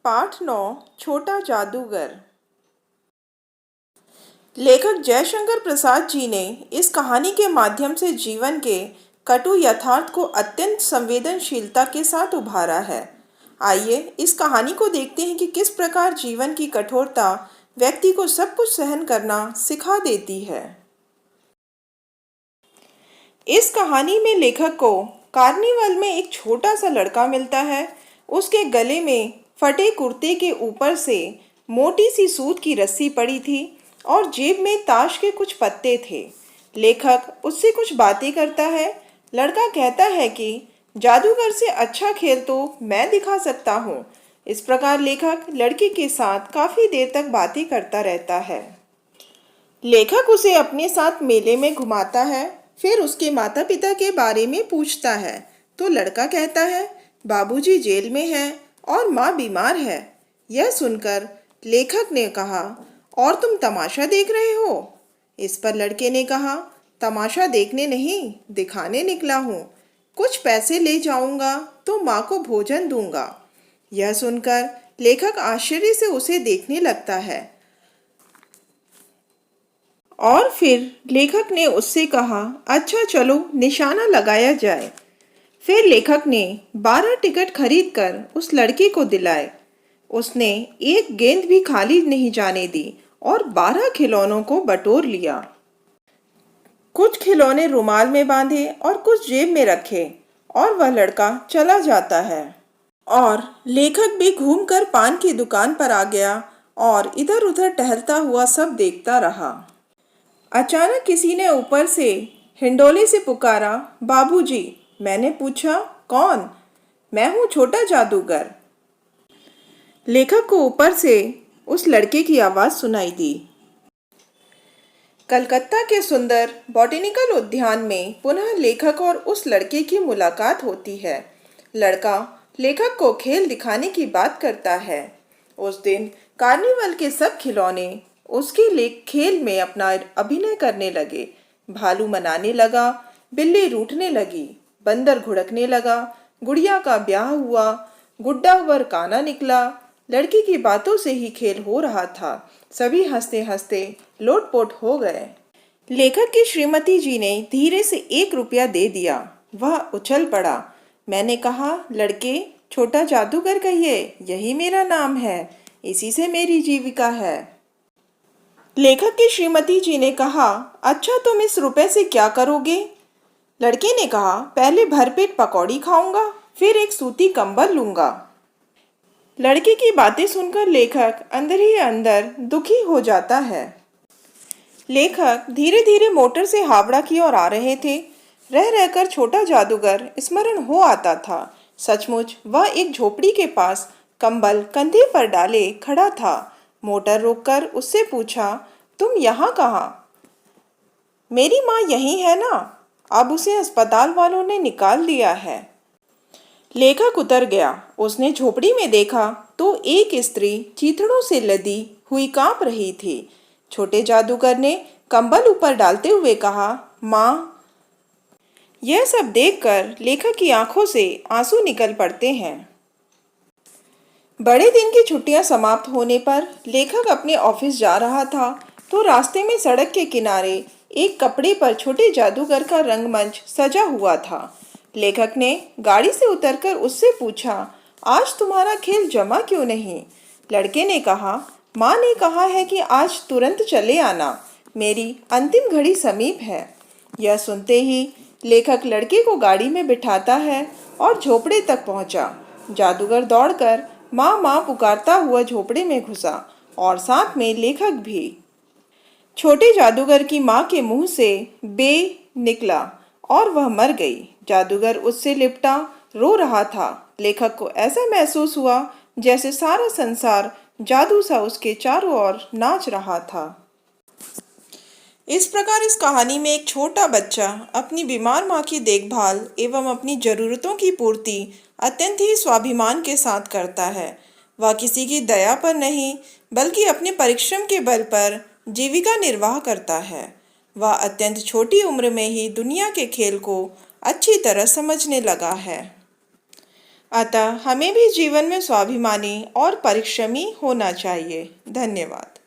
पाठ 9 छोटा जादूगर। लेखक जयशंकर प्रसाद जी ने इस कहानी के माध्यम से जीवन के कटु यथार्थ को अत्यंत संवेदनशीलता के साथ उभारा है। आइए इस कहानी को देखते हैं कि किस प्रकार जीवन की कठोरता व्यक्ति को सब कुछ सहन करना सिखा देती है। इस कहानी में लेखक को कार्निवल में एक छोटा सा लड़का मिलता है। उसके गले में फटे कुर्ते के ऊपर से मोटी सी सूत की रस्सी पड़ी थी और जेब में ताश के कुछ पत्ते थे। लेखक उससे कुछ बातें करता है। लड़का कहता है कि जादूगर से अच्छा खेल तो मैं दिखा सकता हूँ। इस प्रकार लेखक लड़के के साथ काफ़ी देर तक बातें करता रहता है। लेखक उसे अपने साथ मेले में घुमाता है, फिर उसके माता पिता के बारे में पूछता है तो लड़का कहता है बाबूजी जेल में हैं और माँ बीमार है। यह सुनकर लेखक ने कहा, और तुम तमाशा देख रहे हो? इस पर लड़के ने कहा, तमाशा देखने नहीं, दिखाने निकला हूँ। कुछ पैसे ले जाऊंगा तो माँ को भोजन दूंगा। यह सुनकर लेखक आश्चर्य से उसे देखने लगता है और फिर लेखक ने उससे कहा, अच्छा चलो निशाना लगाया जाए। फिर लेखक ने 12 टिकट खरीदकर उस लड़के को दिलाए। उसने एक गेंद भी खाली नहीं जाने दी और 12 खिलौनों को बटोर लिया। कुछ खिलौने रुमाल में बांधे और कुछ जेब में रखे और वह लड़का चला जाता है। और लेखक भी घूमकर पान की दुकान पर आ गया और इधर उधर टहलता हुआ सब देखता रहा। अचानक किसी ने ऊपर से हिंडोले से पुकारा, बाबूजी। मैंने पूछा, कौन? मैं हूँ छोटा जादूगर। लेखक को ऊपर से उस लड़के की आवाज़ सुनाई दी। कलकत्ता के सुंदर बॉटेनिकल उद्यान में पुनः लेखक और उस लड़के की मुलाकात होती है। लड़का लेखक को खेल दिखाने की बात करता है। उस दिन कार्निवल के सब खिलौने उसके खेल में अपना अभिनय करने लगे। भालू मनाने लगा, बिल्ली रूठने लगी, बंदर घुड़कने लगा, गुड़िया का ब्याह हुआ, गुड्डा वर काना निकला। लड़की की बातों से ही खेल हो रहा था। सभी हंसते हंसते लोटपोट हो गए। लेखक की श्रीमती जी ने धीरे से 1 रुपया दे दिया। वह उछल पड़ा। मैंने कहा, लड़के, छोटा जादूगर कहिए, यही मेरा नाम है, इसी से मेरी जीविका है। लेखक की श्रीमती जी ने कहा, अच्छा तुम इस रुपए से क्या करोगे? लड़के ने कहा, पहले भरपेट पकौड़ी खाऊंगा, फिर एक सूती कंबल लूंगा। लड़के की बातें सुनकर लेखक अंदर ही अंदर दुखी हो जाता है। लेखक धीरे धीरे मोटर से हावड़ा की ओर आ रहे थे। रह रहकर छोटा जादूगर स्मरण हो आता था। सचमुच वह एक झोपड़ी के पास कंबल कंधे पर डाले खड़ा था। मोटर रोककर उससे पूछा, तुम यहाँ कहाँ? मेरी माँ यहीं है ना, अब उसे अस्पताल वालों ने निकाल दिया है। लेखक उतर गया। उसने झोपड़ी में देखा तो एक स्त्री चीथड़ों से लदी हुई कांप रही थी। छोटे जादूगर ने कंबल ऊपर डालते हुए कहा, माँ। यह सब देखकर लेखक की आंखों से आंसू निकल पड़ते हैं। बड़े दिन की छुट्टियां समाप्त होने पर लेखक अपने ऑफिस जा रहा था तो रास्ते में सड़क के किनारे एक कपड़े पर छोटे जादूगर का रंगमंच सजा हुआ था। लेखक ने गाड़ी से उतरकर उससे पूछा, आज तुम्हारा खेल जमा क्यों नहीं? लड़के ने कहा, माँ ने कहा है कि आज तुरंत चले आना, मेरी अंतिम घड़ी समीप है। यह सुनते ही लेखक लड़के को गाड़ी में बिठाता है और झोपड़े तक पहुंचा। जादूगर दौड़कर माँ माँ पुकारता हुआ झोपड़े में घुसा और साथ में लेखक भी। छोटे जादूगर की माँ के मुंह से बे निकला और वह मर गई। जादूगर उससे लिपटा रो रहा था। लेखक को ऐसा महसूस हुआ जैसे सारा संसार जादू सा उसके चारों ओर नाच रहा था। इस प्रकार इस कहानी में एक छोटा बच्चा अपनी बीमार माँ की देखभाल एवं अपनी ज़रूरतों की पूर्ति अत्यंत ही स्वाभिमान के साथ करता है। वह किसी की दया पर नहीं बल्कि अपने परिश्रम के बल पर जीविका निर्वाह करता है। वह अत्यंत छोटी उम्र में ही दुनिया के खेल को अच्छी तरह समझने लगा है। अतः हमें भी जीवन में स्वाभिमानी और परिश्रमी होना चाहिए। धन्यवाद।